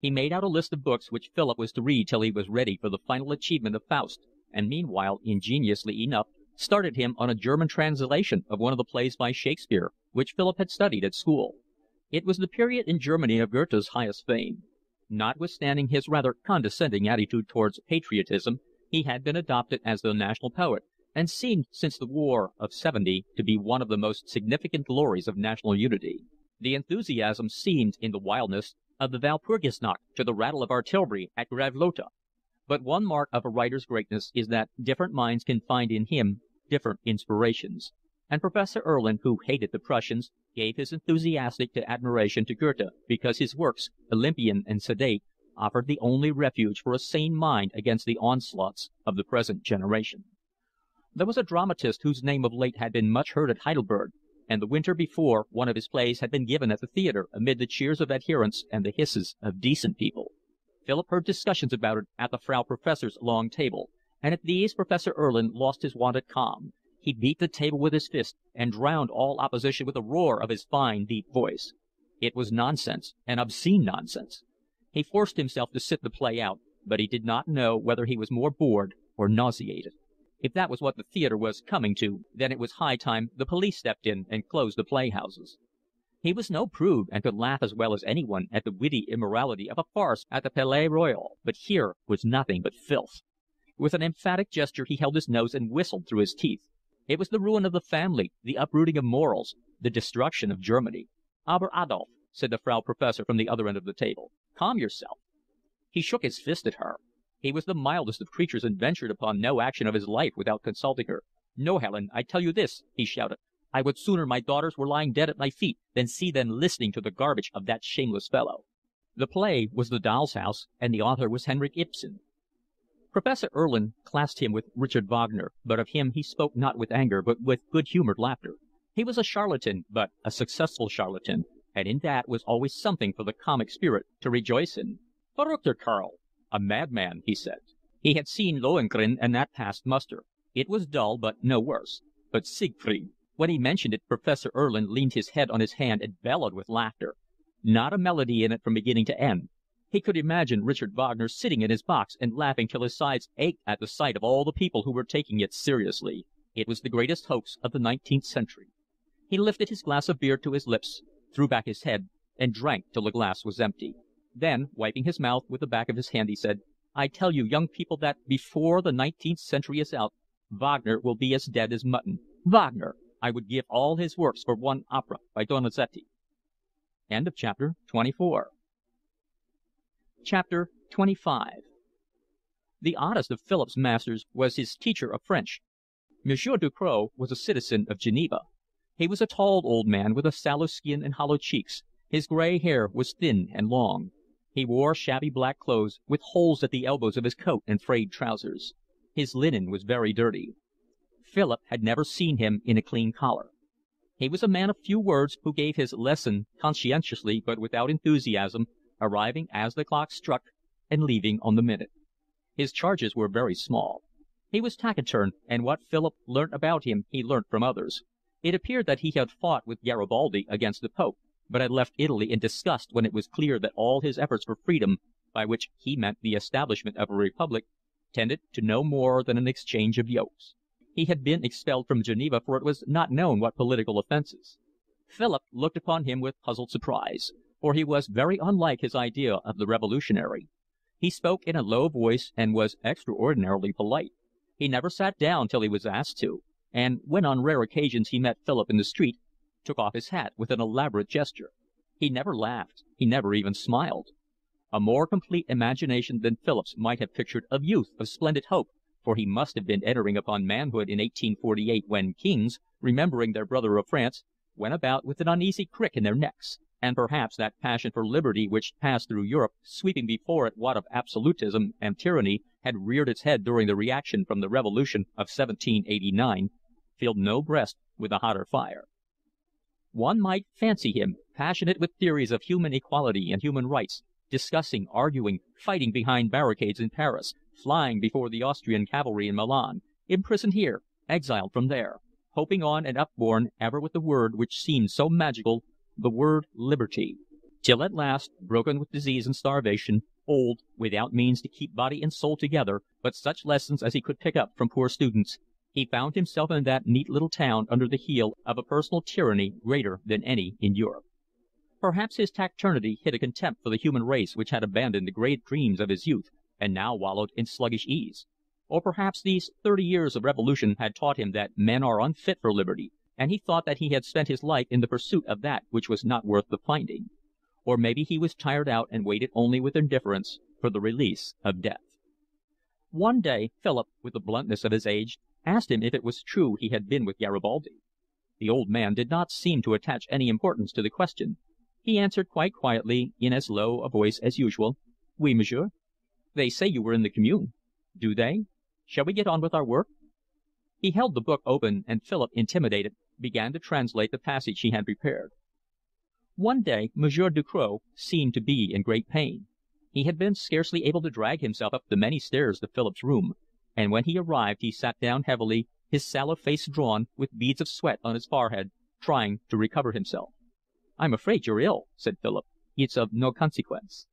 He made out a list of books which Philip was to read till he was ready for the final achievement of Faust, and meanwhile, ingeniously enough, started him on a German translation of one of the plays by Shakespeare, which Philip had studied at school. It was the period in Germany of Goethe's highest fame. Notwithstanding his rather condescending attitude towards patriotism, he had been adopted as the national poet, and seemed since the War of '70 to be one of the most significant glories of national unity. The enthusiasm seemed in the wildness of the Walpurgisnacht to the rattle of artillery at Gravelotte. But one mark of a writer's greatness is that different minds can find in him different inspirations, and Professor Erlin, who hated the Prussians, gave his enthusiastic admiration to Goethe because his works, Olympian and sedate, offered the only refuge for a sane mind against the onslaughts of the present generation. There was a dramatist whose name of late had been much heard at Heidelberg, and the winter before one of his plays had been given at the theatre amid the cheers of adherents and the hisses of decent people. Philip heard discussions about it at the Frau Professor's long table, and at these Professor Erlin lost his wonted calm. He beat the table with his fist, and drowned all opposition with a roar of his fine, deep voice. It was nonsense, and obscene nonsense. He forced himself to sit the play out, but he did not know whether he was more bored or nauseated. If that was what the theatre was coming to, then it was high time the police stepped in and closed the playhouses. He was no prude, and could laugh as well as anyone at the witty immorality of a farce at the Palais Royal, but here was nothing but filth. With an emphatic gesture he held his nose and whistled through his teeth. It was the ruin of the family, the uprooting of morals, the destruction of Germany. "Aber Adolf," said the Frau Professor from the other end of the table, "calm yourself." He shook his fist at her. He was the mildest of creatures and ventured upon no action of his life without consulting her. "No, Helen, I tell you this," he shouted. "I would sooner my daughters were lying dead at my feet than see them listening to the garbage of that shameless fellow." The play was The Doll's House, and the author was Henrik Ibsen. Professor Erlin classed him with Richard Wagner, but of him he spoke not with anger, but with good-humoured laughter. He was a charlatan, but a successful charlatan, and in that was always something for the comic spirit to rejoice in. "Verrückter Kerl," a madman, he said. He had seen Lohengrin, and that passed muster. It was dull, but no worse. But Siegfried! When he mentioned it, Professor Erlin leaned his head on his hand and bellowed with laughter. Not a melody in it from beginning to end. He could imagine Richard Wagner sitting in his box and laughing till his sides ached at the sight of all the people who were taking it seriously. It was the greatest hoax of the 19th century. He lifted his glass of beer to his lips, threw back his head, and drank till the glass was empty. Then, wiping his mouth with the back of his hand, he said, "I tell you, young people, that before the 19th century is out, Wagner will be as dead as mutton. Wagner! I would give all his works for one opera by Donizetti." End of chapter 24. Chapter 25. The oddest of Philip's masters was his teacher of French. Monsieur Ducrot was a citizen of Geneva. He was a tall old man with a sallow skin and hollow cheeks. His grey hair was thin and long. He wore shabby black clothes, with holes at the elbows of his coat and frayed trousers. His linen was very dirty. Philip had never seen him in a clean collar. He was a man of few words, who gave his lesson conscientiously but without enthusiasm, arriving as the clock struck and leaving on the minute. His charges were very small. He was taciturn, and what Philip learnt about him he learnt from others. It appeared that he had fought with Garibaldi against the Pope, but had left Italy in disgust when it was clear that all his efforts for freedom, by which he meant the establishment of a republic, tended to no more than an exchange of yokes. He had been expelled from Geneva, for it was not known what political offences. Philip looked upon him with puzzled surprise, for he was very unlike his idea of the revolutionary. He spoke in a low voice and was extraordinarily polite. He never sat down till he was asked to, and when on rare occasions he met Philip in the street, took off his hat with an elaborate gesture. He never laughed. He never even smiled. A more complete imagination than Philip's might have pictured of youth of splendid hope, for he must have been entering upon manhood in 1848 when kings, remembering their brother of France, went about with an uneasy crick in their necks, and perhaps that passion for liberty which passed through Europe, sweeping before it what of absolutism and tyranny had reared its head during the reaction from the Revolution of 1789, filled no breast with a hotter fire. One might fancy him, passionate with theories of human equality and human rights, discussing, arguing, fighting behind barricades in Paris, flying before the Austrian cavalry in Milan, imprisoned here, exiled from there, hoping on and upborne ever with the word which seemed so magical, the word liberty. till at last, broken with disease and starvation, old, without means to keep body and soul together, but such lessons as he could pick up from poor students, he found himself in that neat little town under the heel of a personal tyranny greater than any in Europe. Perhaps his taciturnity hid a contempt for the human race which had abandoned the great dreams of his youth and now wallowed in sluggish ease. Or perhaps these 30 years of revolution had taught him that men are unfit for liberty, and he thought that he had spent his life in the pursuit of that which was not worth the finding. Or maybe he was tired out and waited only with indifference for the release of death. One day Philip, with the bluntness of his age, asked him if it was true he had been with Garibaldi. The old man did not seem to attach any importance to the question. He answered quite quietly, in as low a voice as usual, "Oui, monsieur." "They say you were in the Commune." "Do they? Shall we get on with our work?" He held the book open, and Philip, intimidated, began to translate the passage he had prepared. One day Monsieur Ducrot seemed to be in great pain. He had been scarcely able to drag himself up the many stairs to Philip's room, and when he arrived he sat down heavily, his sallow face drawn, with beads of sweat on his forehead, trying to recover himself. "I'm afraid you're ill," said Philip. "It's of no consequence."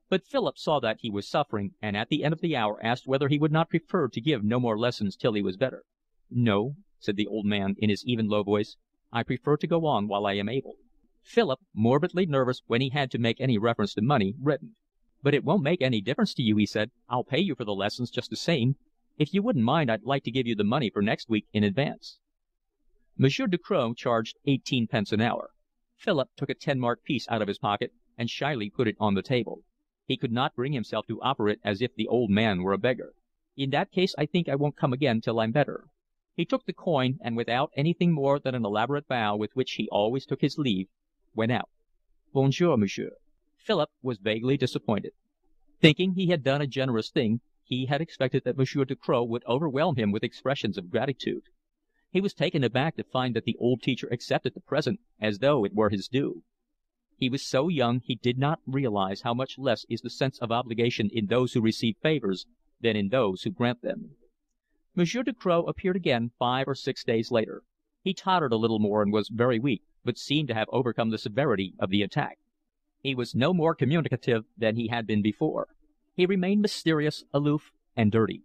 But Philip saw that he was suffering, and at the end of the hour asked whether he would not prefer to give no more lessons till he was better. "No," said the old man in his even low voice. "I prefer to go on while I am able." Philip, morbidly nervous when he had to make any reference to money, reddened. "But it won't make any difference to you," he said. "I'll pay you for the lessons just the same. If you wouldn't mind, I'd like to give you the money for next week in advance." Monsieur Ducrot charged 18 pence an hour. Philip took a 10-mark piece out of his pocket and shyly put it on the table. He could not bring himself to offer it as if the old man were a beggar. "In that case I think I won't come again till I'm better." He took the coin, and without anything more than an elaborate bow with which he always took his leave, went out. "Bonjour, monsieur." Philip was vaguely disappointed. Thinking he had done a generous thing, he had expected that Monsieur Ducrot would overwhelm him with expressions of gratitude. He was taken aback to find that the old teacher accepted the present as though it were his due. He was so young he did not realize how much less is the sense of obligation in those who receive favors than in those who grant them. Monsieur Ducrot appeared again 5 or 6 days later. He tottered a little more and was very weak, but seemed to have overcome the severity of the attack. He was no more communicative than he had been before. He remained mysterious, aloof, and dirty.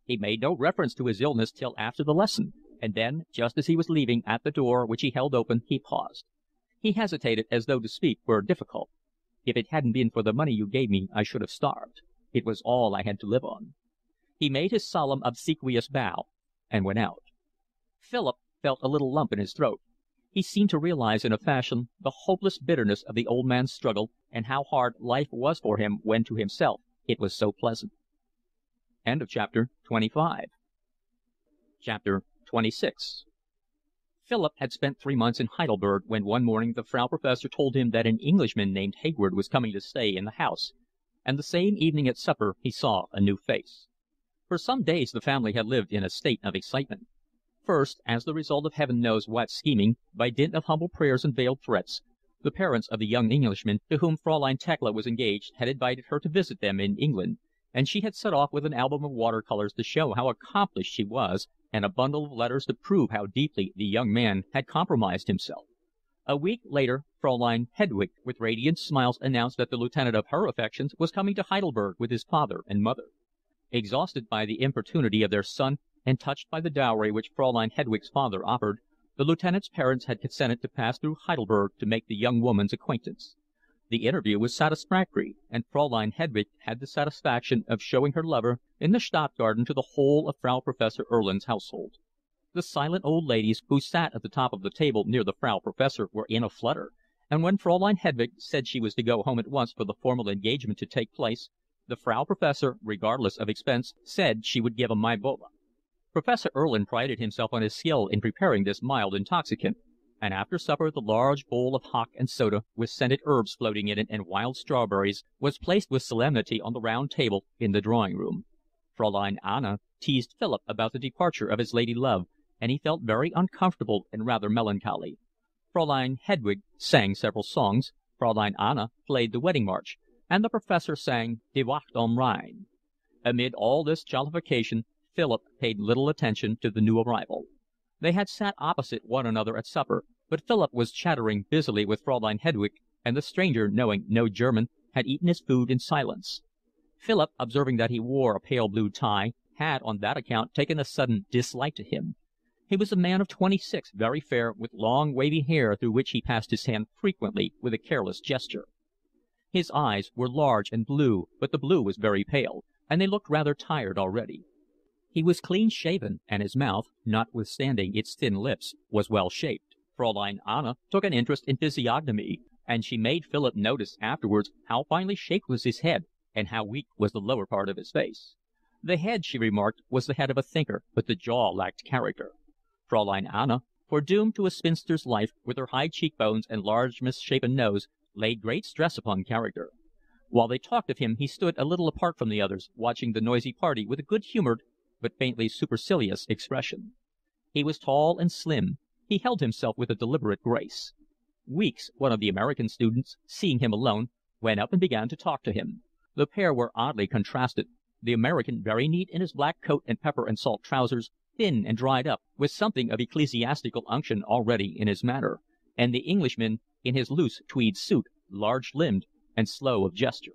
He made no reference to his illness till after the lesson, and then, just as he was leaving, at the door, which he held open, he paused. He hesitated, as though to speak were difficult. "If it hadn't been for the money you gave me, I should have starved. It was all I had to live on." He made his solemn, obsequious bow, and went out. Philip felt a little lump in his throat. He seemed to realize in a fashion the hopeless bitterness of the old man's struggle, and how hard life was for him when to himself it was so pleasant. Chapter 26. Philip had spent 3 months in Heidelberg when one morning the Frau Professor told him that an Englishman named Hayward was coming to stay in the house, and the same evening at supper he saw a new face. For some days the family had lived in a state of excitement. First, as the result of heaven knows what scheming, by dint of humble prayers and veiled threats, the parents of the young Englishman to whom Fraulein Thekla was engaged had invited her to visit them in England, and she had set off with an album of water-colors to show how accomplished she was, and a bundle of letters to prove how deeply the young man had compromised himself. A week later Fraulein Hedwig, with radiant smiles, announced that the lieutenant of her affections was coming to Heidelberg with his father and mother. Exhausted by the importunity of their son, and touched by the dowry which Fraulein Hedwig's father offered, the lieutenant's parents had consented to pass through Heidelberg to make the young woman's acquaintance. The interview was satisfactory, and Fraulein Hedwig had the satisfaction of showing her lover in the Stadtgarten to the whole of Frau Professor Erlin's household. The silent old ladies who sat at the top of the table near the Frau Professor were in a flutter, and when Fraulein Hedwig said she was to go home at once for the formal engagement to take place, the Frau Professor, regardless of expense, said she would give a Maibola. Professor Erlin prided himself on his skill in preparing this mild intoxicant, and after supper the large bowl of hock and soda, with scented herbs floating in it and wild strawberries, was placed with solemnity on the round table in the drawing-room. Fraulein Anna teased Philip about the departure of his lady love, and he felt very uncomfortable and rather melancholy. Fraulein Hedwig sang several songs, Fraulein Anna played the wedding march, and the professor sang Die Wacht am Rhein. Amid all this jollification Philip paid little attention to the new arrival. They had sat opposite one another at supper, but Philip was chattering busily with Fraulein Hedwig, and the stranger, knowing no German, had eaten his food in silence. Philip, observing that he wore a pale blue tie, had on that account taken a sudden dislike to him. He was a man of 26, very fair, with long wavy hair through which he passed his hand frequently with a careless gesture. His eyes were large and blue, but the blue was very pale, and they looked rather tired already. He was clean-shaven, and his mouth, notwithstanding its thin lips, was well-shaped. Fraulein Anna took an interest in physiognomy, and she made Philip notice afterwards how finely shaped was his head and how weak was the lower part of his face. The head, she remarked, was the head of a thinker, but the jaw lacked character. Fraulein Anna, foredoomed to a spinster's life, with her high cheekbones and large misshapen nose, laid great stress upon character. While they talked of him, he stood a little apart from the others, watching the noisy party with a good-humoured but faintly supercilious expression. He was tall and slim. He held himself with a deliberate grace. Weeks, one of the American students, seeing him alone, went up and began to talk to him. The pair were oddly contrasted, the American very neat in his black coat and pepper and salt trousers, thin and dried up, with something of ecclesiastical unction already in his manner, and the Englishman in his loose tweed suit, large-limbed and slow of gesture.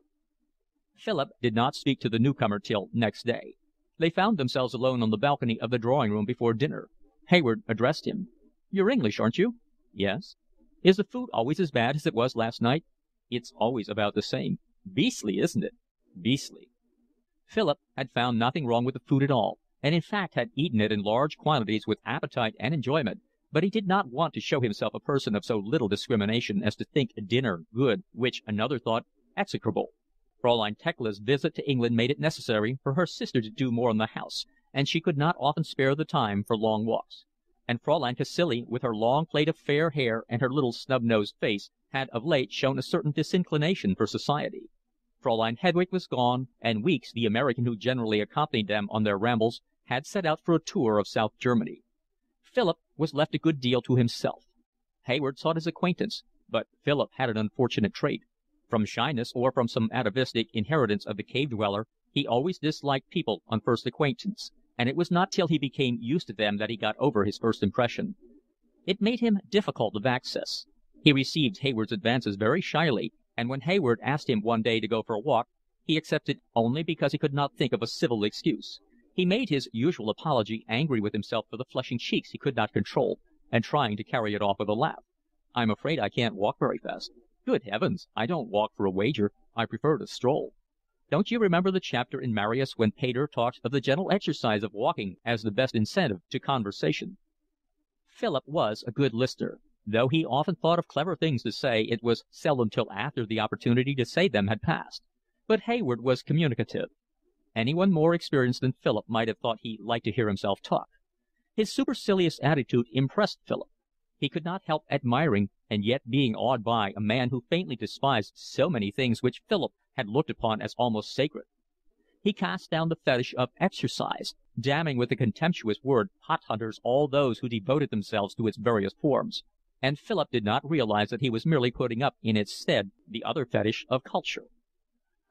Philip did not speak to the newcomer till next day. They found themselves alone on the balcony of the drawing-room before dinner. Hayward addressed him. "You're English, aren't you?" "Yes." "Is the food always as bad as it was last night?" "It's always about the same." "Beastly, isn't it?" "Beastly." Philip had found nothing wrong with the food at all, and in fact had eaten it in large quantities with appetite and enjoyment, but he did not want to show himself a person of so little discrimination as to think dinner good which another thought execrable. Fraulein Thekla's visit to England made it necessary for her sister to do more in the house, and she could not often spare the time for long walks. And Fraulein Cacilie, with her long plait of fair hair and her little snub-nosed face, had of late shown a certain disinclination for society. Fraulein Hedwig was gone, and Weeks, the American who generally accompanied them on their rambles, had set out for a tour of South Germany. Philip was left a good deal to himself. Hayward sought his acquaintance, but Philip had an unfortunate trait. From shyness or from some atavistic inheritance of the cave-dweller, he always disliked people on first acquaintance, and it was not till he became used to them that he got over his first impression. It made him difficult of access. He received Hayward's advances very shyly, and when Hayward asked him one day to go for a walk, he accepted only because he could not think of a civil excuse. He made his usual apology, angry with himself for the flushing cheeks he could not control, and trying to carry it off with a laugh. "I'm afraid I can't walk very fast." "Good heavens! I don't walk for a wager. I prefer to stroll." "Don't you remember the chapter in Marius when Pater talks of the gentle exercise of walking as the best incentive to conversation?" Philip was a good listener. Though he often thought of clever things to say, it was seldom till after the opportunity to say them had passed. But Hayward was communicative. Anyone more experienced than Philip might have thought he liked to hear himself talk. His supercilious attitude impressed Philip. He could not help admiring and yet being awed by a man who faintly despised so many things which Philip had looked upon as almost sacred. He cast down the fetish of exercise, damning with the contemptuous word pot hunters all those who devoted themselves to its various forms, and Philip did not realize that he was merely putting up in its stead the other fetish of culture.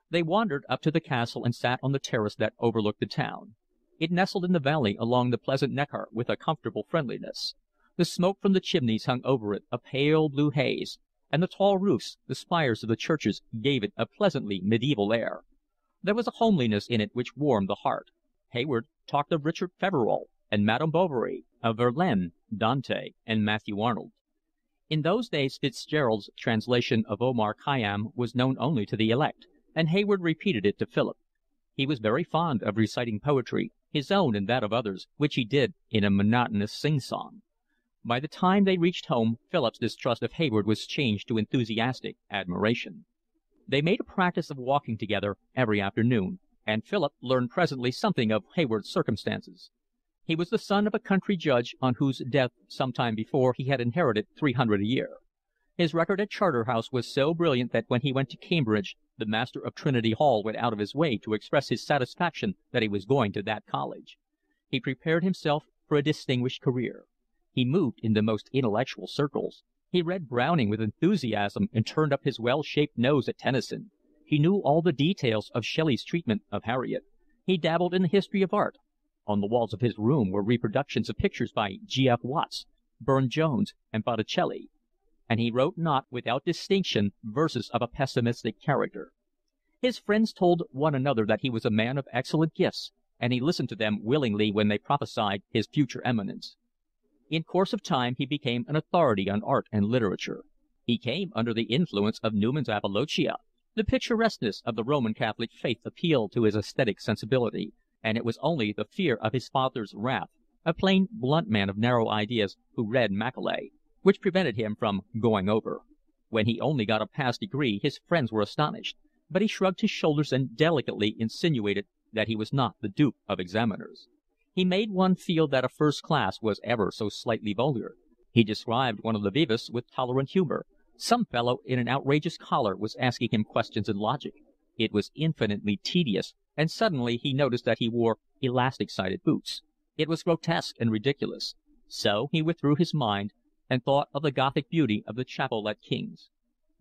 They wandered up to the castle and sat on the terrace that overlooked the town. It nestled in the valley along the pleasant Neckar with a comfortable friendliness. The smoke from the chimneys hung over it, a pale blue haze, and the tall roofs, the spires of the churches, gave it a pleasantly medieval air. There was a homeliness in it which warmed the heart. Hayward talked of Richard Feverel and Madame Bovary, of Verlaine, Dante, and Matthew Arnold. In those days Fitzgerald's translation of Omar Khayyam was known only to the elect, and Hayward repeated it to Philip. He was very fond of reciting poetry, his own and that of others, which he did in a monotonous sing-song. By the time they reached home, Philip's distrust of Hayward was changed to enthusiastic admiration. They made a practice of walking together every afternoon, and Philip learned presently something of Hayward's circumstances. He was the son of a country judge on whose death some time before he had inherited 300 a year. His record at Charterhouse was so brilliant that when he went to Cambridge, the master of Trinity Hall went out of his way to express his satisfaction that he was going to that college. He prepared himself for a distinguished career. He moved in the most intellectual circles. He read Browning with enthusiasm and turned up his well-shaped nose at Tennyson. He knew all the details of Shelley's treatment of Harriet. He dabbled in the history of art. On the walls of his room were reproductions of pictures by G. F. Watts, Burne-Jones, and Botticelli. and he wrote not without distinction verses of a pessimistic character. His friends told one another that he was a man of excellent gifts, and he listened to them willingly when they prophesied his future eminence. In course of time he became an authority on art and literature. He came under the influence of Newman's Apologia. The picturesqueness of the Roman Catholic faith appealed to his aesthetic sensibility, and it was only the fear of his father's wrath, a plain, blunt man of narrow ideas who read Macaulay, which prevented him from going over. When he only got a pass degree his friends were astonished, but he shrugged his shoulders and delicately insinuated that he was not the dupe of examiners. He made one feel that a first class was ever so slightly vulgar. He described one of the vivas with tolerant humor. Some fellow in an outrageous collar was asking him questions in logic. It was infinitely tedious, and suddenly he noticed that he wore elastic-sided boots. It was grotesque and ridiculous. So he withdrew his mind and thought of the Gothic beauty of the chapel at King's.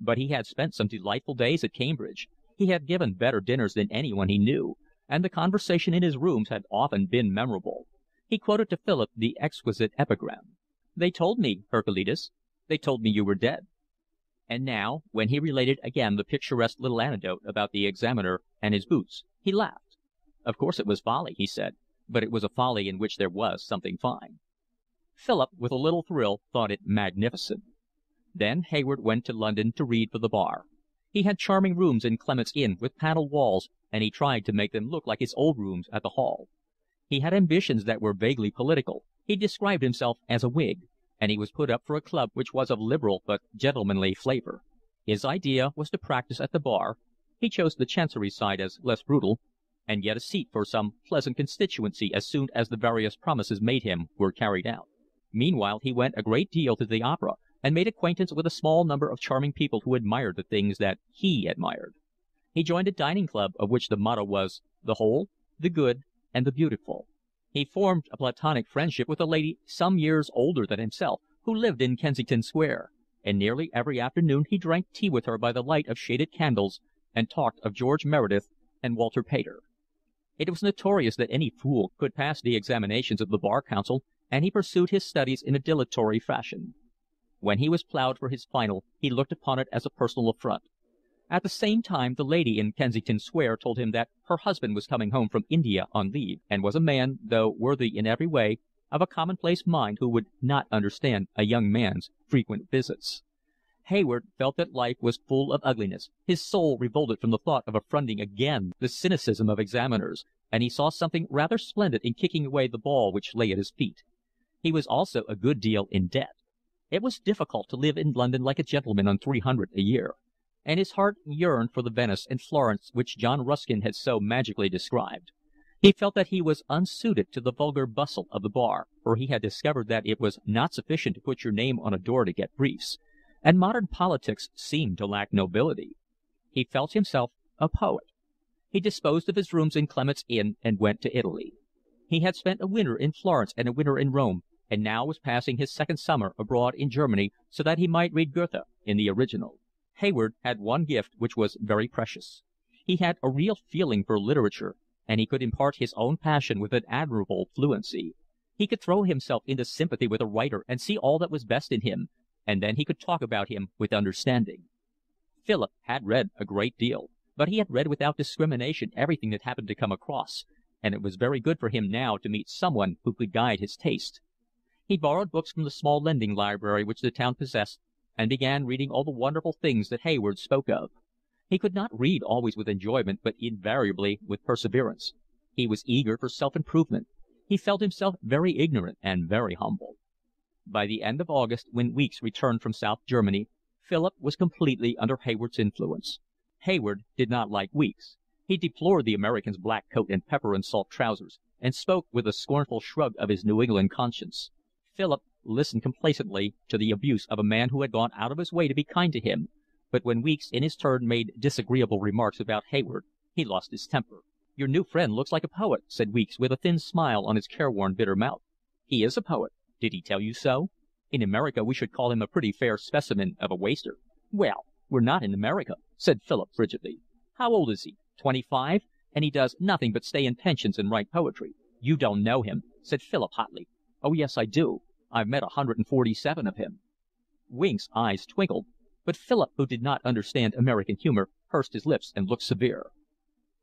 But he had spent some delightful days at Cambridge. He had given better dinners than anyone he knew, and the conversation in his rooms had often been memorable. He quoted to Philip the exquisite epigram, "They told me, Herculitus, they told me you were dead." And now, when he related again the picturesque little anecdote about the examiner and his boots, he laughed. Of course it was folly, he said, but it was a folly in which there was something fine. Philip, with a little thrill, thought it magnificent. Then Hayward went to London to read for the bar. He had charming rooms in Clement's Inn with panelled walls, and he tried to make them look like his old rooms at the Hall. He had ambitions that were vaguely political. He described himself as a Whig, and he was put up for a club which was of liberal but gentlemanly flavour. His idea was to practise at the bar — he chose the Chancery side as less brutal — and get a seat for some pleasant constituency as soon as the various promises made him were carried out. Meanwhile he went a great deal to the opera, and made acquaintance with a small number of charming people who admired the things that he admired. He joined a dining club of which the motto was "The Whole, the Good, and the Beautiful." He formed a platonic friendship with a lady some years older than himself, who lived in Kensington Square, and nearly every afternoon he drank tea with her by the light of shaded candles, and talked of George Meredith and Walter Pater. It was notorious that any fool could pass the examinations of the Bar Council, and he pursued his studies in a dilatory fashion. When he was ploughed for his final, he looked upon it as a personal affront. At the same time the lady in Kensington Square told him that her husband was coming home from India on leave, and was a man, though worthy in every way, of a commonplace mind who would not understand a young man's frequent visits. Hayward felt that life was full of ugliness. His soul revolted from the thought of affronting again the cynicism of examiners, and he saw something rather splendid in kicking away the ball which lay at his feet. He was also a good deal in debt. It was difficult to live in London like a gentleman on 300 a year, and his heart yearned for the Venice and Florence which John Ruskin had so magically described. He felt that he was unsuited to the vulgar bustle of the bar, for he had discovered that it was not sufficient to put your name on a door to get briefs, and modern politics seemed to lack nobility. He felt himself a poet. He disposed of his rooms in Clement's Inn and went to Italy. He had spent a winter in Florence and a winter in Rome, and now was passing his second summer abroad in Germany so that he might read Goethe in the original. Hayward had one gift which was very precious. He had a real feeling for literature, and he could impart his own passion with an admirable fluency. He could throw himself into sympathy with a writer and see all that was best in him, and then he could talk about him with understanding. Philip had read a great deal, but he had read without discrimination everything that happened to come across, and it was very good for him now to meet someone who could guide his taste. He borrowed books from the small lending library which the town possessed, and began reading all the wonderful things that Hayward spoke of. He could not read always with enjoyment, but invariably with perseverance. He was eager for self-improvement. He felt himself very ignorant and very humble. By the end of August, when Weeks returned from South Germany, Philip was completely under Hayward's influence. Hayward did not like Weeks. He deplored the American's black coat and pepper and salt trousers, and spoke with a scornful shrug of his New England conscience. Philip listened complacently to the abuse of a man who had gone out of his way to be kind to him, but when Weeks in his turn made disagreeable remarks about Hayward, he lost his temper. "Your new friend looks like a poet," said Weeks, with a thin smile on his careworn, bitter mouth. "He is a poet. Did he tell you so? In America we should call him a pretty fair specimen of a waster." "Well, we're not in America," said Philip frigidly. "How old is he? 25? And he does nothing but stay in pensions and write poetry." "You don't know him," said Philip hotly. "Oh, yes, I do. I've met 147 of him." Winks's eyes twinkled, but Philip, who did not understand American humor, pursed his lips and looked severe.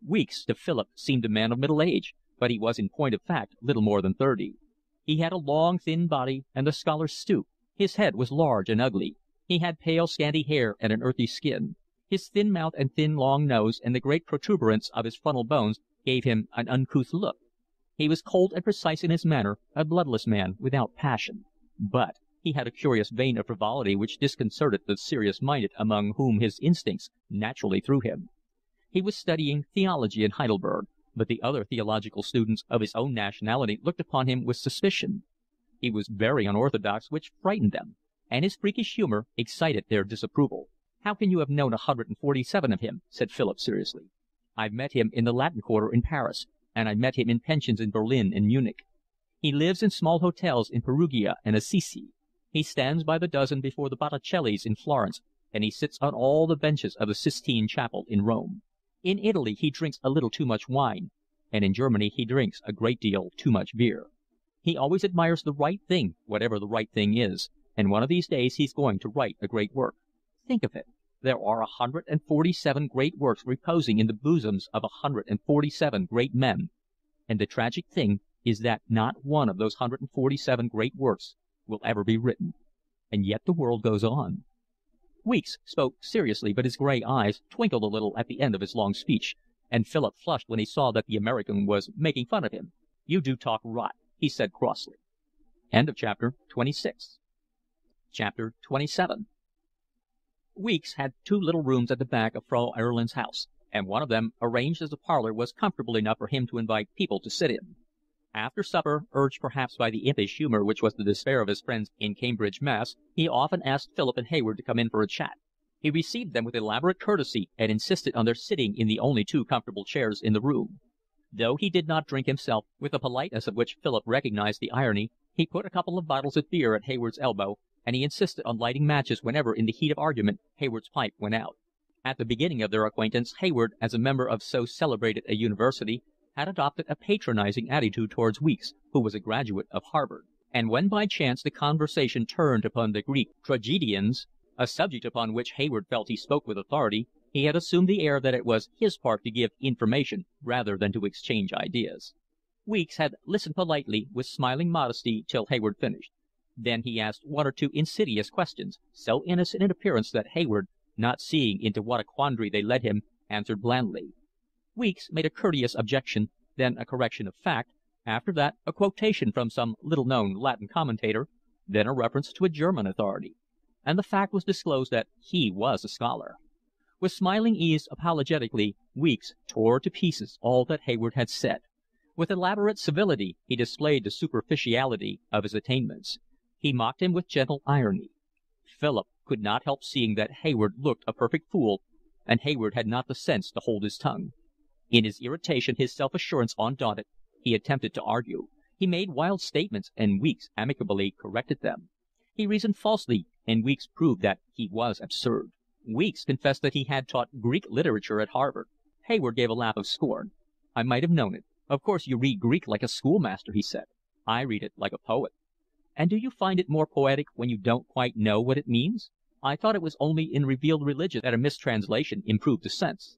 Weeks to Philip seemed a man of middle age, but he was in point of fact little more than 30. He had a long, thin body and the scholar's stoop. His head was large and ugly. He had pale, scanty hair and an earthy skin. His thin mouth and thin, long nose and the great protuberance of his frontal bones gave him an uncouth look. He was cold and precise in his manner, a bloodless man without passion. But he had a curious vein of frivolity which disconcerted the serious-minded among whom his instincts naturally threw him. He was studying theology in Heidelberg, but the other theological students of his own nationality looked upon him with suspicion. He was very unorthodox, which frightened them, and his freakish humor excited their disapproval. "How can you have known 147 of him?" said Philip seriously. "I've met him in the Latin Quarter in Paris, and I met him in pensions in Berlin and Munich. He lives in small hotels in Perugia and Assisi. He stands by the dozen before the Botticellis in Florence, and he sits on all the benches of the Sistine Chapel in Rome. In Italy he drinks a little too much wine, and in Germany he drinks a great deal too much beer. He always admires the right thing, whatever the right thing is, and one of these days he's going to write a great work. Think of it. There are 147 great works reposing in the bosoms of 147 great men, and the tragic thing is that not one of those 147 great works will ever be written. And yet the world goes on." Weeks spoke seriously, but his gray eyes twinkled a little at the end of his long speech, and Philip flushed when he saw that the American was making fun of him. "You do talk rot," he said crossly. Chapter 26. Chapter 27. Weeks had 2 little rooms at the back of Frau Erlin's house, and one of them, arranged as a parlor, was comfortable enough for him to invite people to sit in. After supper, urged perhaps by the impish humor which was the despair of his friends in Cambridge, Mass., he often asked Philip and Hayward to come in for a chat. He received them with elaborate courtesy and insisted on their sitting in the only 2 comfortable chairs in the room. Though he did not drink himself, with a politeness of which Philip recognized the irony, he put a couple of bottles of beer at Hayward's elbow, and he insisted on lighting matches whenever in the heat of argument Hayward's pipe went out. At the beginning of their acquaintance, Hayward, as a member of so celebrated a university, had adopted a patronizing attitude towards Weeks, who was a graduate of Harvard. And when by chance the conversation turned upon the Greek tragedians, a subject upon which Hayward felt he spoke with authority, he had assumed the air that it was his part to give information rather than to exchange ideas. Weeks had listened politely, with smiling modesty, till Hayward finished. Then he asked 1 or 2 insidious questions, so innocent in appearance that Hayward, not seeing into what a quandary they led him, answered blandly. Weeks made a courteous objection, then a correction of fact, after that a quotation from some little-known Latin commentator, then a reference to a German authority, and the fact was disclosed that he was a scholar. With smiling ease, apologetically, Weeks tore to pieces all that Hayward had said. With elaborate civility he displayed the superficiality of his attainments. He mocked him with gentle irony. Philip could not help seeing that Hayward looked a perfect fool, and Hayward had not the sense to hold his tongue. In his irritation, his self-assurance undaunted, he attempted to argue. He made wild statements, and Weeks amicably corrected them. He reasoned falsely, and Weeks proved that he was absurd. Weeks confessed that he had taught Greek literature at Harvard. Hayward gave a laugh of scorn. "I might have known it. Of course you read Greek like a schoolmaster," he said. "I read it like a poet." "And do you find it more poetic when you don't quite know what it means? I thought it was only in revealed religion that a mistranslation improved the sense."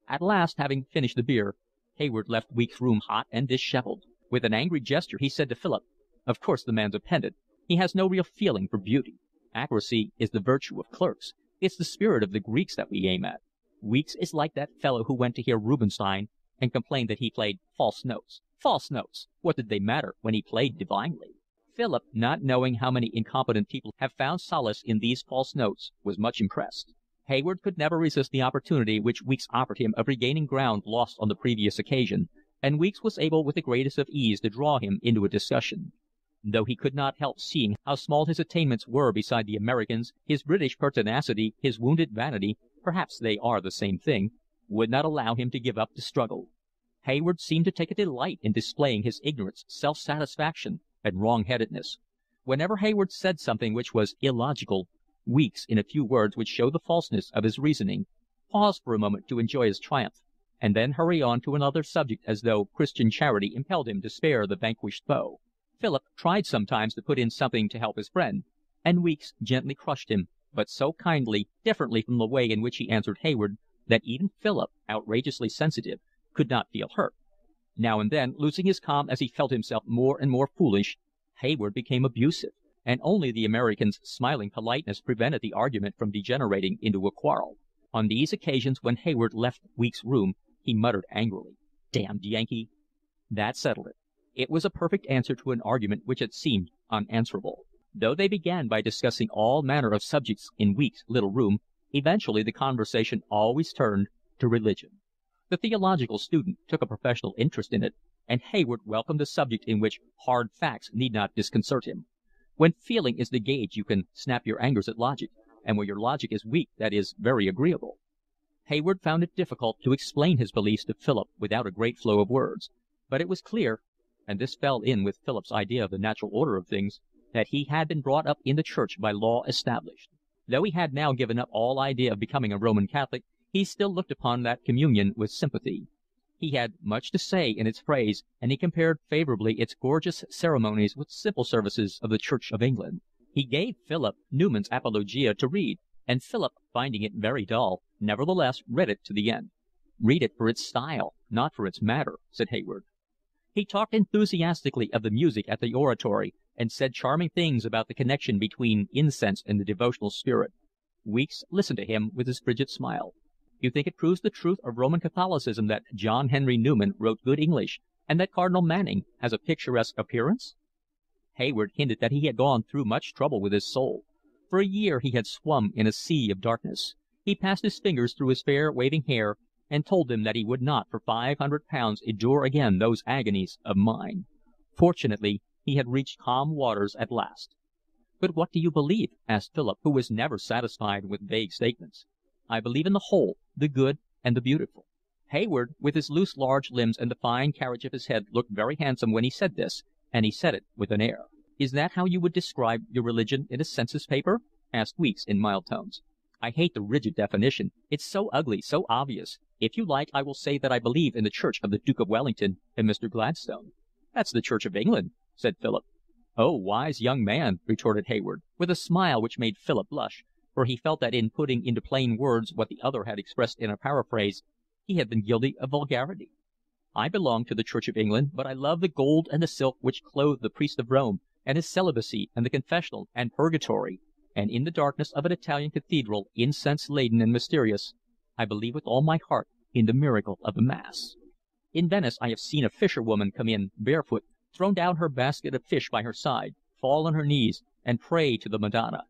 At last, having finished the beer, Hayward left Weeks' room hot and dishevelled. With an angry gesture he said to Philip, "Of course the man's a pedant. He has no real feeling for beauty. Accuracy is the virtue of clerks. It's the spirit of the Greeks that we aim at. Weeks is like that fellow who went to hear Rubinstein and complained that he played false notes. False notes! What did they matter when he played divinely?" Philip, not knowing how many incompetent people have found solace in these false notes, was much impressed. Hayward could never resist the opportunity which Weeks offered him of regaining ground lost on the previous occasion, and Weeks was able with the greatest of ease to draw him into a discussion. Though he could not help seeing how small his attainments were beside the American's, his British pertinacity, his wounded vanity, perhaps they are the same thing, would not allow him to give up the struggle. Hayward seemed to take a delight in displaying his ignorance, self-satisfaction, and wrong-headedness. Whenever Hayward said something which was illogical, Weeks, in a few words which showed the falseness of his reasoning, paused for a moment to enjoy his triumph, and then hurry on to another subject as though Christian charity impelled him to spare the vanquished foe. Philip tried sometimes to put in something to help his friend, and Weeks gently crushed him, but so kindly, differently from the way in which he answered Hayward, that even Philip, outrageously sensitive, could not feel hurt. Now and then, losing his calm as he felt himself more and more foolish, Hayward became abusive, and only the American's smiling politeness prevented the argument from degenerating into a quarrel. On these occasions, when Hayward left Weeks' room, he muttered angrily, "Damned Yankee!" That settled it. It was a perfect answer to an argument which had seemed unanswerable. Though they began by discussing all manner of subjects in Weeks' little room, eventually the conversation always turned to religion. The theological student took a professional interest in it, and Hayward welcomed a subject in which hard facts need not disconcert him. When feeling is the gauge, you can snap your angers at logic, and where your logic is weak, that is very agreeable. Hayward found it difficult to explain his beliefs to Philip without a great flow of words, but it was clear, and this fell in with Philip's idea of the natural order of things, that he had been brought up in the church by law established. Though he had now given up all idea of becoming a Roman Catholic, he still looked upon that communion with sympathy. He had much to say in its praise, and he compared favourably its gorgeous ceremonies with simple services of the Church of England. He gave Philip Newman's Apologia to read, and Philip, finding it very dull, nevertheless read it to the end. "Read it for its style, not for its matter," said Hayward. He talked enthusiastically of the music at the oratory, and said charming things about the connection between incense and the devotional spirit. Weeks listened to him with his frigid smile. "You think it proves the truth of Roman Catholicism that John Henry Newman wrote good English, and that Cardinal Manning has a picturesque appearance?" Hayward hinted that he had gone through much trouble with his soul. For a year he had swum in a sea of darkness. He passed his fingers through his fair waving hair, and told him that he would not for £500 endure again those agonies of mind. Fortunately, he had reached calm waters at last. "But what do you believe?" asked Philip, who was never satisfied with vague statements. "I believe in the whole, the good and the beautiful." Hayward, with his loose large limbs and the fine carriage of his head, looked very handsome when he said this, and he said it with an air. "Is that how you would describe your religion in a census paper?" asked Weeks in mild tones. "I hate the rigid definition. It's so ugly, so obvious. If you like, I will say that I believe in the Church of the Duke of Wellington and Mr. Gladstone." "That's the Church of England," said Philip. "Oh, wise young man," retorted Hayward, with a smile which made Philip blush, for he felt that in putting into plain words what the other had expressed in a paraphrase, he had been guilty of vulgarity. "I belong to the Church of England, but I love the gold and the silk which clothe the priest of Rome, and his celibacy, and the confessional, and purgatory, and in the darkness of an Italian cathedral, incense-laden and mysterious, I believe with all my heart in the miracle of the Mass. In Venice I have seen a fisherwoman come in barefoot, throw down her basket of fish by her side, fall on her knees, and pray to the Madonna.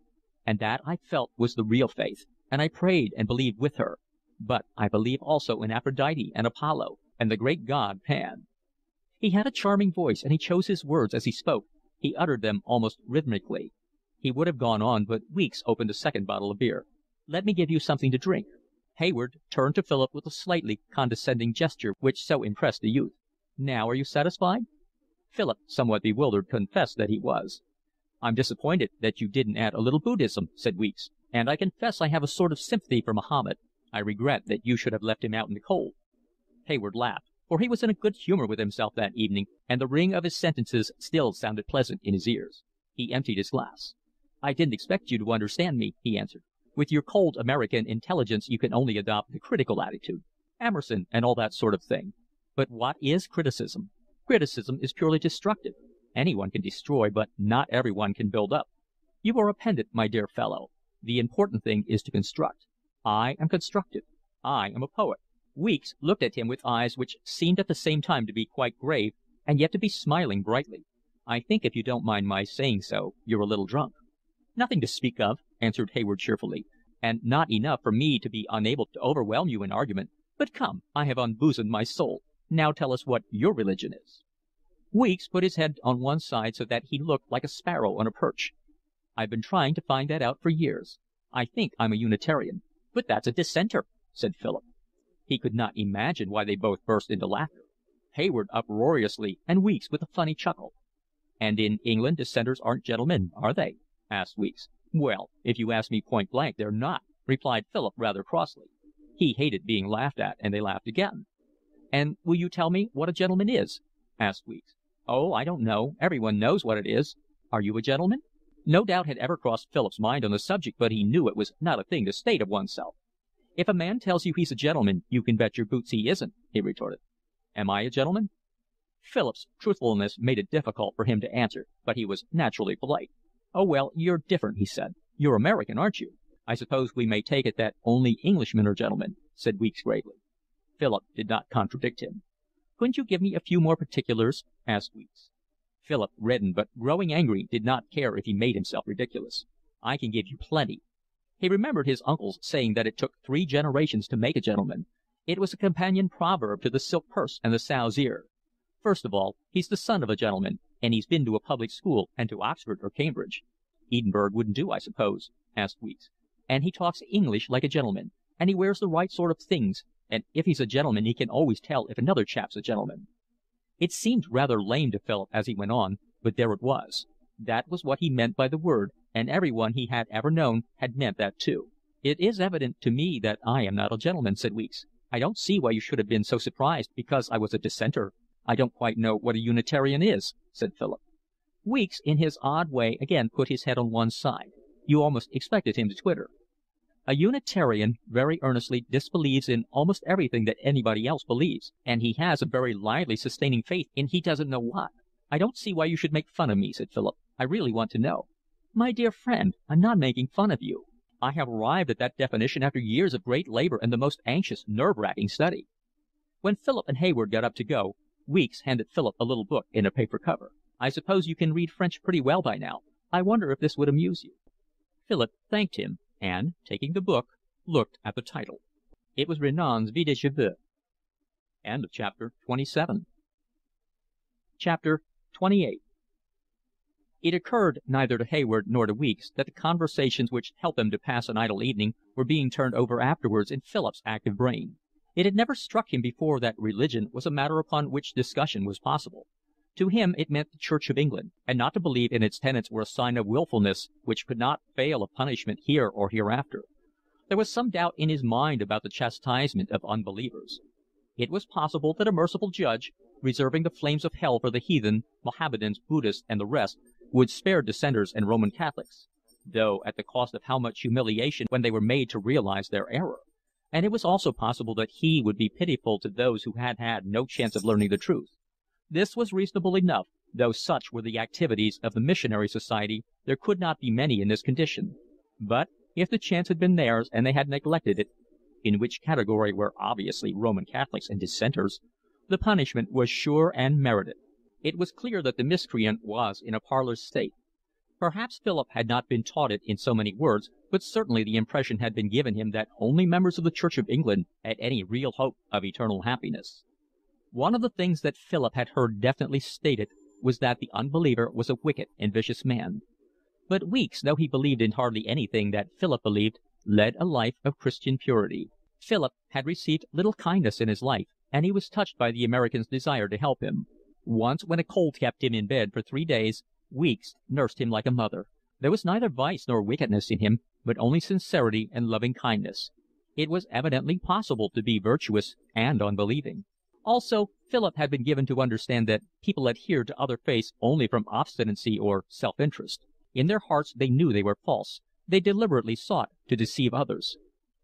And that, I felt, was the real faith, and I prayed and believed with her. But I believe also in Aphrodite and Apollo, and the great god Pan." He had a charming voice, and he chose his words as he spoke. He uttered them almost rhythmically. He would have gone on, but Weeks opened a second bottle of beer. "Let me give you something to drink." Hayward turned to Philip with a slightly condescending gesture which so impressed the youth. "Now are you satisfied?" Philip, somewhat bewildered, confessed that he was. "I'm disappointed that you didn't add a little Buddhism," said Weeks, "and I confess I have a sort of sympathy for Mahomet. I regret that you should have left him out in the cold." Hayward laughed, for he was in a good humour with himself that evening, and the ring of his sentences still sounded pleasant in his ears. He emptied his glass. "I didn't expect you to understand me," he answered. "With your cold American intelligence you can only adopt the critical attitude. Emerson and all that sort of thing. But what is criticism? Criticism is purely destructive. Anyone can destroy, but not everyone can build up. You are a pedant, my dear fellow. The important thing is to construct. I am constructive. I am a poet." Weeks looked at him with eyes which seemed at the same time to be quite grave and yet to be smiling brightly. "I think, if you don't mind my saying so, you're a little drunk." "Nothing to speak of," answered Hayward cheerfully, "and not enough for me to be unable to overwhelm you in argument. But come, I have unbosomed my soul. Now tell us what your religion is." Weeks put his head on one side so that he looked like a sparrow on a perch. "I've been trying to find that out for years. I think I'm a Unitarian." "But that's a dissenter," said Philip. He could not imagine why they both burst into laughter. Hayward uproariously, and Weeks with a funny chuckle. "And in England dissenters aren't gentlemen, are they?" asked Weeks. "Well, if you ask me point blank, they're not," replied Philip rather crossly. He hated being laughed at, and they laughed again. "And will you tell me what a gentleman is?" asked Weeks. "Oh, I don't know. Everyone knows what it is. Are you a gentleman?" No doubt had ever crossed Philip's mind on the subject, but he knew it was not a thing to state of oneself. "If a man tells you he's a gentleman, you can bet your boots he isn't," he retorted. "Am I a gentleman?" Philip's truthfulness made it difficult for him to answer, but he was naturally polite. "Oh, well, you're different," he said. "You're American, aren't you?" "I suppose we may take it that only Englishmen are gentlemen," said Weeks gravely. Philip did not contradict him. "Couldn't you give me a few more particulars?" asked Weeks. Philip reddened, but, growing angry, did not care if he made himself ridiculous. "I can give you plenty." He remembered his uncle's saying that it took 3 generations to make a gentleman. It was a companion proverb to the silk purse and the sow's ear. "First of all, he's the son of a gentleman, and he's been to a public school and to Oxford or Cambridge." "Edinburgh wouldn't do, I suppose?" asked Weeks. "And he talks English like a gentleman, and he wears the right sort of things, and if he's a gentleman he can always tell if another chap's a gentleman." It seemed rather lame to Philip as he went on, but there it was. That was what he meant by the word, and everyone he had ever known had meant that too. "It is evident to me that I am not a gentleman," said Weeks. "I don't see why you should have been so surprised because I was a dissenter." "I don't quite know what a Unitarian is," said Philip. Weeks, in his odd way, again put his head on one side. You almost expected him to twitter. "A Unitarian very earnestly disbelieves in almost everything that anybody else believes, and he has a very lively sustaining faith in he doesn't know what." "I don't see why you should make fun of me," said Philip. "I really want to know." "My dear friend, I'm not making fun of you. I have arrived at that definition after years of great labor and the most anxious, nerve-racking study." When Philip and Hayward got up to go, Weeks handed Philip a little book in a paper cover. "I suppose you can read French pretty well by now. I wonder if this would amuse you." Philip thanked him, and, taking the book, looked at the title. It was Renan's VideoBook. Chapter 27. Chapter 28. It occurred neither to Hayward nor to Weeks that the conversations which helped them to pass an idle evening were being turned over afterwards in Philip's active brain. It had never struck him before that religion was a matter upon which discussion was possible. To him it meant the Church of England, and not to believe in its tenets were a sign of wilfulness which could not fail of punishment here or hereafter. There was some doubt in his mind about the chastisement of unbelievers. It was possible that a merciful judge, reserving the flames of hell for the heathen, Mohammedans, Buddhists, and the rest, would spare dissenters and Roman Catholics, though at the cost of how much humiliation when they were made to realize their error. And it was also possible that he would be pitiful to those who had had no chance of learning the truth. This was reasonable enough, though such were the activities of the missionary society, there could not be many in this condition. But if the chance had been theirs and they had neglected it, in which category were obviously Roman Catholics and dissenters, the punishment was sure and merited. It was clear that the miscreant was in a parlous state. Perhaps Philip had not been taught it in so many words, but certainly the impression had been given him that only members of the Church of England had any real hope of eternal happiness. One of the things that Philip had heard definitely stated was that the unbeliever was a wicked and vicious man. But Weeks, though he believed in hardly anything that Philip believed, led a life of Christian purity. Philip had received little kindness in his life, and he was touched by the American's desire to help him. Once, when a cold kept him in bed for 3 days, Weeks nursed him like a mother. There was neither vice nor wickedness in him, but only sincerity and loving kindness. It was evidently possible to be virtuous and unbelieving. Also, Philip had been given to understand that people adhered to other faiths only from obstinacy or self-interest. In their hearts they knew they were false. They deliberately sought to deceive others.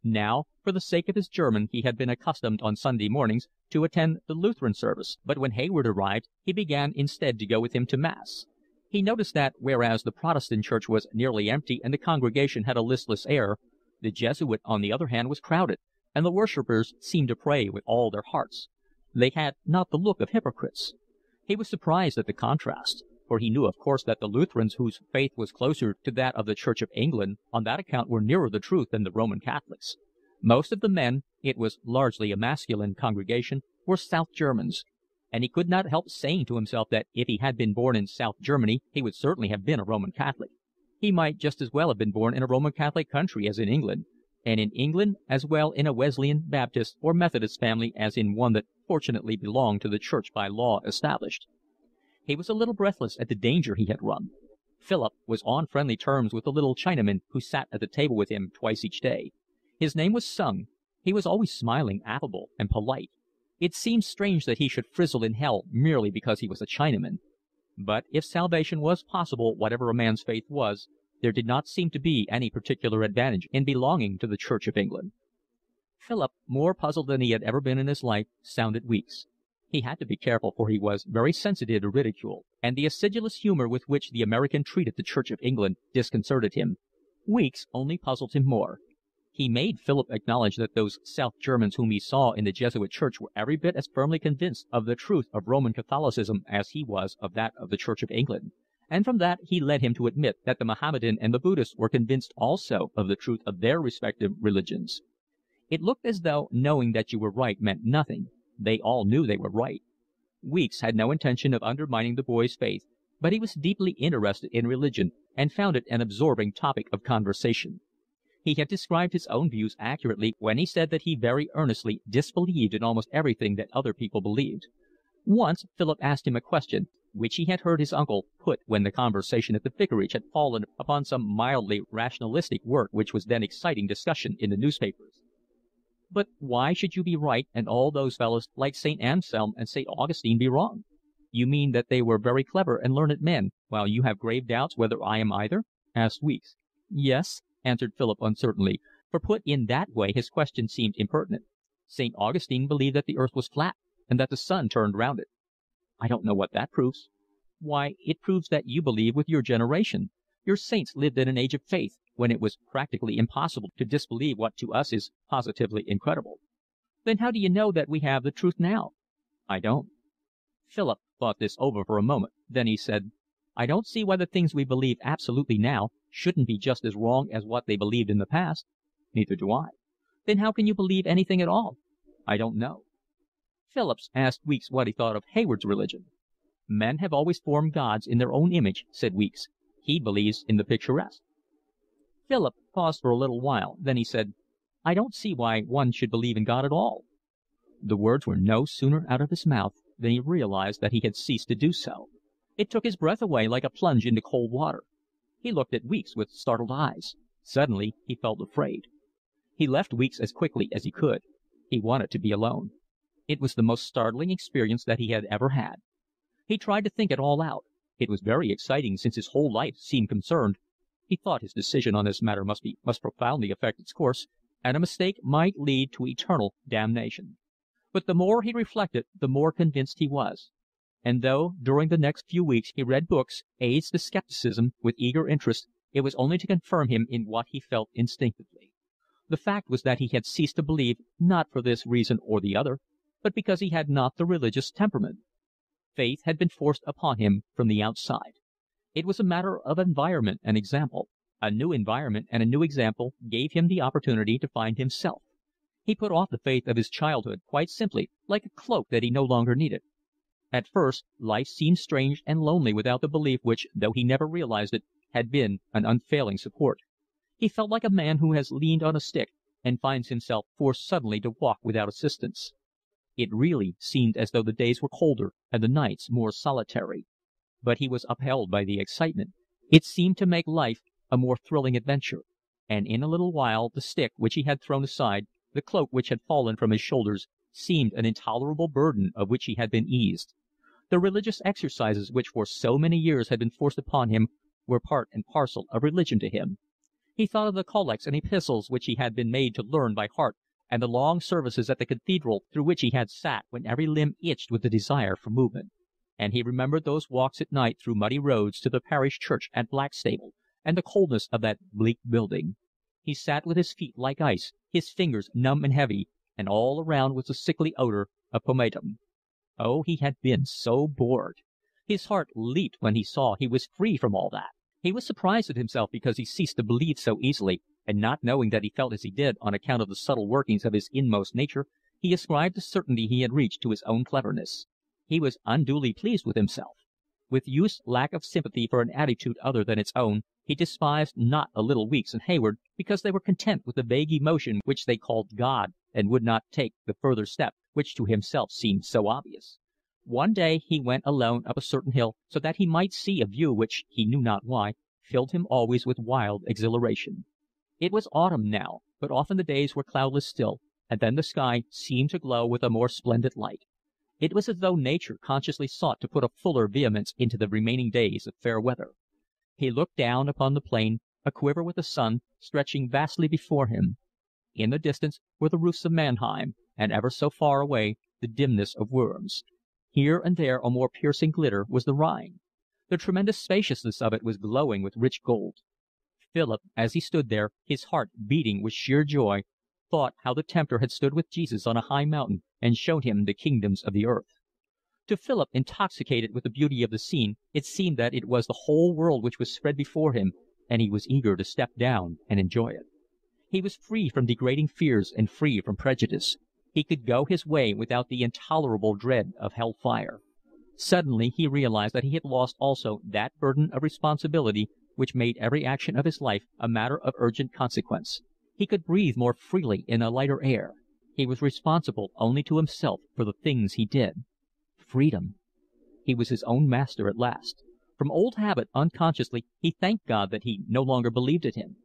Now, for the sake of his German, he had been accustomed on Sunday mornings to attend the Lutheran service, but when Hayward arrived, he began instead to go with him to Mass. He noticed that, whereas the Protestant church was nearly empty and the congregation had a listless air, the Jesuit, on the other hand, was crowded, and the worshippers seemed to pray with all their hearts. They had not the look of hypocrites. He was surprised at the contrast, for he knew of course that the Lutherans, whose faith was closer to that of the Church of England, on that account were nearer the truth than the Roman Catholics. Most of the men, it was largely a masculine congregation, were South Germans, and he could not help saying to himself that if he had been born in South Germany he would certainly have been a Roman Catholic. He might just as well have been born in a Roman Catholic country as in England, and in England as well in a Wesleyan, Baptist, or Methodist family as in one that fortunately belonged to the church by law established. He was a little breathless at the danger he had run. Philip was on friendly terms with the little Chinaman who sat at the table with him twice each day. His name was Sung. He was always smiling, affable, and polite. It seemed strange that he should frizzle in hell merely because he was a Chinaman. But if salvation was possible, whatever a man's faith was, there did not seem to be any particular advantage in belonging to the Church of England. Philip, more puzzled than he had ever been in his life, sounded Weeks. He had to be careful, for he was very sensitive to ridicule, and the acidulous humour with which the American treated the Church of England disconcerted him. Weeks only puzzled him more. He made Philip acknowledge that those South Germans whom he saw in the Jesuit church were every bit as firmly convinced of the truth of Roman Catholicism as he was of that of the Church of England, and from that he led him to admit that the Mohammedan and the Buddhist were convinced also of the truth of their respective religions. It looked as though knowing that you were right meant nothing. They all knew they were right. Weeks had no intention of undermining the boy's faith, but he was deeply interested in religion and found it an absorbing topic of conversation. He had described his own views accurately when he said that he very earnestly disbelieved in almost everything that other people believed. Once Philip asked him a question, which he had heard his uncle put when the conversation at the vicarage had fallen upon some mildly rationalistic work which was then exciting discussion in the newspapers. "But why should you be right and all those fellows like St. Anselm and St. Augustine be wrong? You mean that they were very clever and learned men, while you have grave doubts whether I am either?" asked Weeks. "Yes," answered Philip uncertainly, for put in that way his question seemed impertinent. "St. Augustine believed that the earth was flat and that the sun turned round it." "I don't know what that proves." "Why, it proves that you believe with your generation. Your saints lived in an age of faith, when it was practically impossible to disbelieve what to us is positively incredible." "Then how do you know that we have the truth now?" "I don't." Philip thought this over for a moment. Then he said, "I don't see why the things we believe absolutely now shouldn't be just as wrong as what they believed in the past." "Neither do I." "Then how can you believe anything at all?" "I don't know." Phillips asked Weeks what he thought of Hayward's religion. "Men have always formed gods in their own image," said Weeks. "He believes in the picturesque." Philip paused for a little while. Then he said, "I don't see why one should believe in God at all." The words were no sooner out of his mouth than he realized that he had ceased to do so. It took his breath away like a plunge into cold water. He looked at Weeks with startled eyes. Suddenly he felt afraid. He left Weeks as quickly as he could. He wanted to be alone. It was the most startling experience that he had ever had. He tried to think it all out. It was very exciting, since his whole life seemed concerned. He thought his decision on this matter must profoundly affect its course, and a mistake might lead to eternal damnation. But the more he reflected, the more convinced he was. And though during the next few weeks he read books, aids to skepticism, with eager interest, it was only to confirm him in what he felt instinctively. The fact was that he had ceased to believe, not for this reason or the other, but because he had not the religious temperament. Faith had been forced upon him from the outside. It was a matter of environment and example. A new environment and a new example gave him the opportunity to find himself. He put off the faith of his childhood, quite simply, like a cloak that he no longer needed. At first, life seemed strange and lonely without the belief which, though he never realized it, had been an unfailing support. He felt like a man who has leaned on a stick and finds himself forced suddenly to walk without assistance. It really seemed as though the days were colder and the nights more solitary. But he was upheld by the excitement. It seemed to make life a more thrilling adventure. And in a little while the stick which he had thrown aside, the cloak which had fallen from his shoulders, seemed an intolerable burden of which he had been eased. The religious exercises which for so many years had been forced upon him were part and parcel of religion to him. He thought of the collects and epistles which he had been made to learn by heart, and the long services at the cathedral through which he had sat when every limb itched with the desire for movement. And he remembered those walks at night through muddy roads to the parish church at Blackstable, and the coldness of that bleak building. He sat with his feet like ice, his fingers numb and heavy, and all around was the sickly odour of pomatum. Oh, he had been so bored. His heart leaped when he saw he was free from all that. He was surprised at himself because he ceased to believe so easily, and not knowing that he felt as he did on account of the subtle workings of his inmost nature, he ascribed the certainty he had reached to his own cleverness. He was unduly pleased with himself. With youth's lack of sympathy for an attitude other than its own, he despised not a little Weeks and Hayward because they were content with the vague emotion which they called God, and would not take the further step which to himself seemed so obvious. One day he went alone up a certain hill, so that he might see a view which, he knew not why, filled him always with wild exhilaration. It was autumn now, but often the days were cloudless still, and then the sky seemed to glow with a more splendid light. It was as though nature consciously sought to put a fuller vehemence into the remaining days of fair weather. He looked down upon the plain, aquiver with the sun, stretching vastly before him. In the distance were the roofs of Mannheim, and ever so far away the dimness of Worms. Here and there a more piercing glitter was the Rhine. The tremendous spaciousness of it was glowing with rich gold. Philip, as he stood there, his heart beating with sheer joy, thought how the tempter had stood with Jesus on a high mountain and shown him the kingdoms of the earth. To Philip, intoxicated with the beauty of the scene, it seemed that it was the whole world which was spread before him, and he was eager to step down and enjoy it. He was free from degrading fears and free from prejudice. He could go his way without the intolerable dread of hell fire. Suddenly he realized that he had lost also that burden of responsibility which made every action of his life a matter of urgent consequence. He could breathe more freely in a lighter air. He was responsible only to himself for the things he did. Freedom! He was his own master at last. From old habit, unconsciously, he thanked God that he no longer believed in him.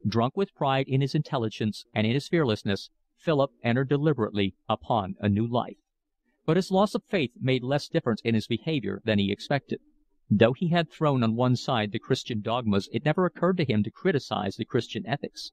Drunk with pride in his intelligence and in his fearlessness, Philip entered deliberately upon a new life. But his loss of faith made less difference in his behavior than he expected. Though he had thrown on one side the Christian dogmas, it never occurred to him to criticize the Christian ethics.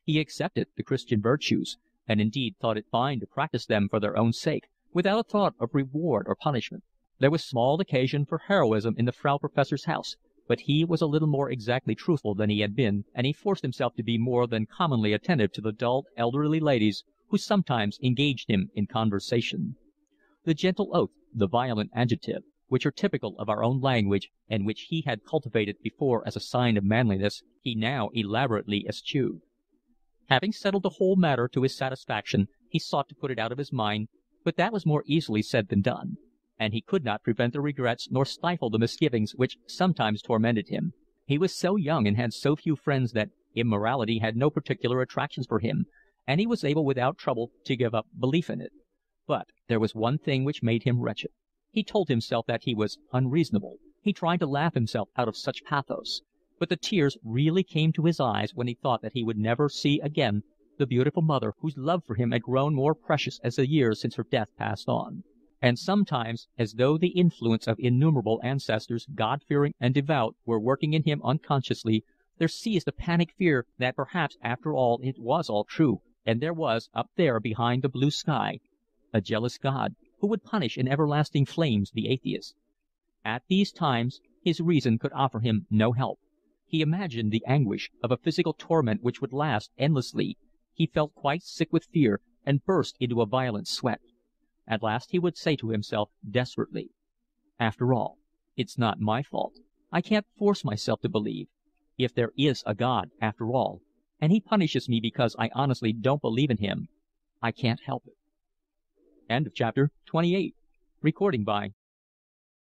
He accepted the Christian virtues, and indeed thought it fine to practice them for their own sake, without a thought of reward or punishment. There was small occasion for heroism in the Frau Professor's house, but he was a little more exactly truthful than he had been, and he forced himself to be more than commonly attentive to the dull, elderly ladies who sometimes engaged him in conversation. The gentle oath, the violent adjective, which are typical of our own language, and which he had cultivated before as a sign of manliness, he now elaborately eschewed. Having settled the whole matter to his satisfaction, he sought to put it out of his mind, but that was more easily said than done, and he could not prevent the regrets nor stifle the misgivings which sometimes tormented him. He was so young and had so few friends that immorality had no particular attractions for him, and he was able without trouble to give up belief in it. But there was one thing which made him wretched. He told himself that he was unreasonable. He tried to laugh himself out of such pathos, but the tears really came to his eyes when he thought that he would never see again the beautiful mother whose love for him had grown more precious as the years since her death passed on. And sometimes, as though the influence of innumerable ancestors, God-fearing and devout, were working in him unconsciously, there seized a panic fear that perhaps after all it was all true, and there was, up there behind the blue sky, a jealous God who would punish in everlasting flames the atheist. At these times his reason could offer him no help. He imagined the anguish of a physical torment which would last endlessly. He felt quite sick with fear and burst into a violent sweat. At last he would say to himself desperately, "After all, it's not my fault. I can't force myself to believe. If there is a God, after all, and he punishes me because I honestly don't believe in him, I can't help it." End of chapter 28. Recording by